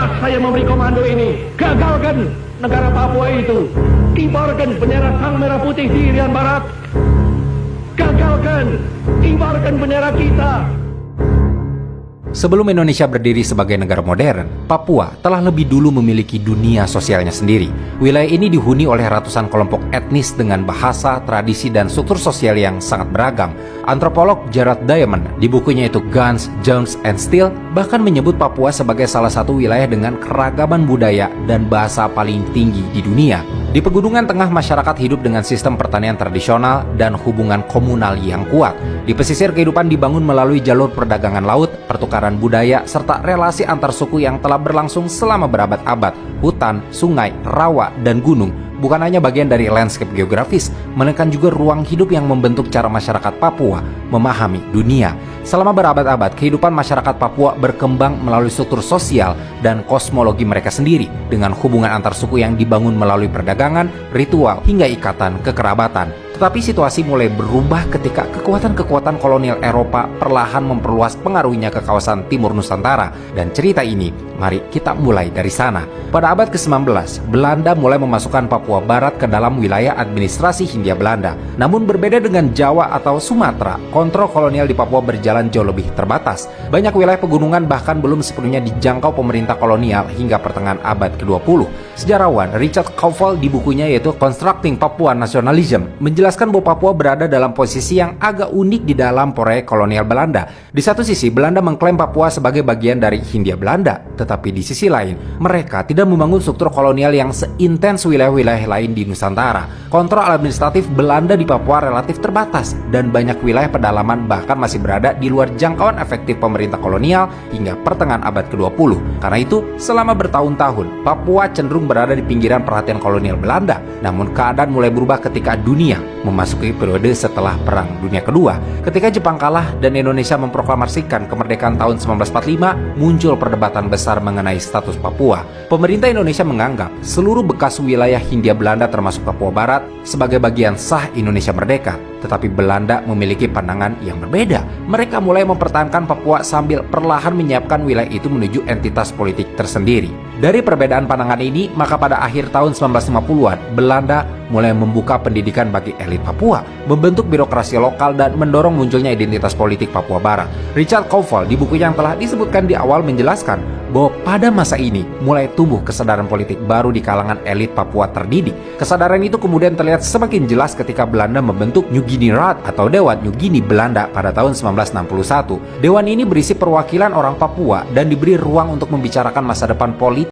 Saya memberi komando ini, gagalkan negara Papua itu, kibarkan bendera sang merah putih di Irian Barat, gagalkan, kibarkan bendera kita. Sebelum Indonesia berdiri sebagai negara modern, Papua telah lebih dulu memiliki dunia sosialnya sendiri. Wilayah ini dihuni oleh ratusan kelompok etnis dengan bahasa, tradisi, dan struktur sosial yang sangat beragam. Antropolog Gerard Diamond di bukunya itu Guns, Germs, and Steel bahkan menyebut Papua sebagai salah satu wilayah dengan keragaman budaya dan bahasa paling tinggi di dunia. Di pegunungan tengah, masyarakat hidup dengan sistem pertanian tradisional dan hubungan komunal yang kuat. Di pesisir, kehidupan dibangun melalui jalur perdagangan laut, pertukaran budaya, serta relasi antar suku yang telah berlangsung selama berabad-abad. Hutan, sungai, rawa, dan gunung bukan hanya bagian dari landscape geografis, melainkan juga ruang hidup yang membentuk cara masyarakat Papua memahami dunia. Selama berabad-abad, kehidupan masyarakat Papua berkembang melalui struktur sosial dan kosmologi mereka sendiri, dengan hubungan antar suku yang dibangun melalui perdagangan, ritual, hingga ikatan kekerabatan. Tetapi situasi mulai berubah ketika kekuatan-kekuatan kolonial Eropa perlahan memperluas pengaruhnya ke kawasan timur Nusantara. Dan cerita ini, mari kita mulai dari sana. Pada abad ke-19, Belanda mulai memasukkan Papua Barat ke dalam wilayah administrasi Hindia Belanda. Namun berbeda dengan Jawa atau Sumatera, kontrol kolonial di Papua berjalan jauh lebih terbatas. Banyak wilayah pegunungan bahkan belum sepenuhnya dijangkau pemerintah kolonial hingga pertengahan abad ke-20. Sejarawan Richard Kauffel di bukunya yaitu Constructing Papua Nationalism menjelaskan bahwa Papua berada dalam posisi yang agak unik di dalam proyek kolonial Belanda. Di satu sisi, Belanda mengklaim Papua sebagai bagian dari Hindia Belanda, tetapi di sisi lain, mereka tidak membangun struktur kolonial yang seintens wilayah-wilayah lain di Nusantara. Kontrol administratif Belanda di Papua relatif terbatas, dan banyak wilayah pedalaman bahkan masih berada di luar jangkauan efektif pemerintah kolonial hingga pertengahan abad ke-20. Karena itu, selama bertahun-tahun, Papua cenderung berada di pinggiran perhatian kolonial Belanda. Namun keadaan mulai berubah ketika dunia memasuki periode setelah Perang Dunia Kedua. Ketika Jepang kalah dan Indonesia memproklamasikan kemerdekaan tahun 1945, muncul perdebatan besar mengenai status Papua. Pemerintah Indonesia menganggap seluruh bekas wilayah Hindia Belanda termasuk Papua Barat sebagai bagian sah Indonesia merdeka. Tetapi Belanda memiliki pandangan yang berbeda. Mereka mulai mempertahankan Papua sambil perlahan menyiapkan wilayah itu menuju entitas politik tersendiri. Dari perbedaan pandangan ini, maka pada akhir tahun 1950-an, Belanda mulai membuka pendidikan bagi elit Papua, membentuk birokrasi lokal, dan mendorong munculnya identitas politik Papua Barat. Richard Kauffel di buku yang telah disebutkan di awal menjelaskan bahwa pada masa ini mulai tumbuh kesadaran politik baru di kalangan elit Papua terdidik. Kesadaran itu kemudian terlihat semakin jelas ketika Belanda membentuk New Guinea Raad atau Dewan New Guinea Belanda pada tahun 1961. Dewan ini berisi perwakilan orang Papua dan diberi ruang untuk membicarakan masa depan politik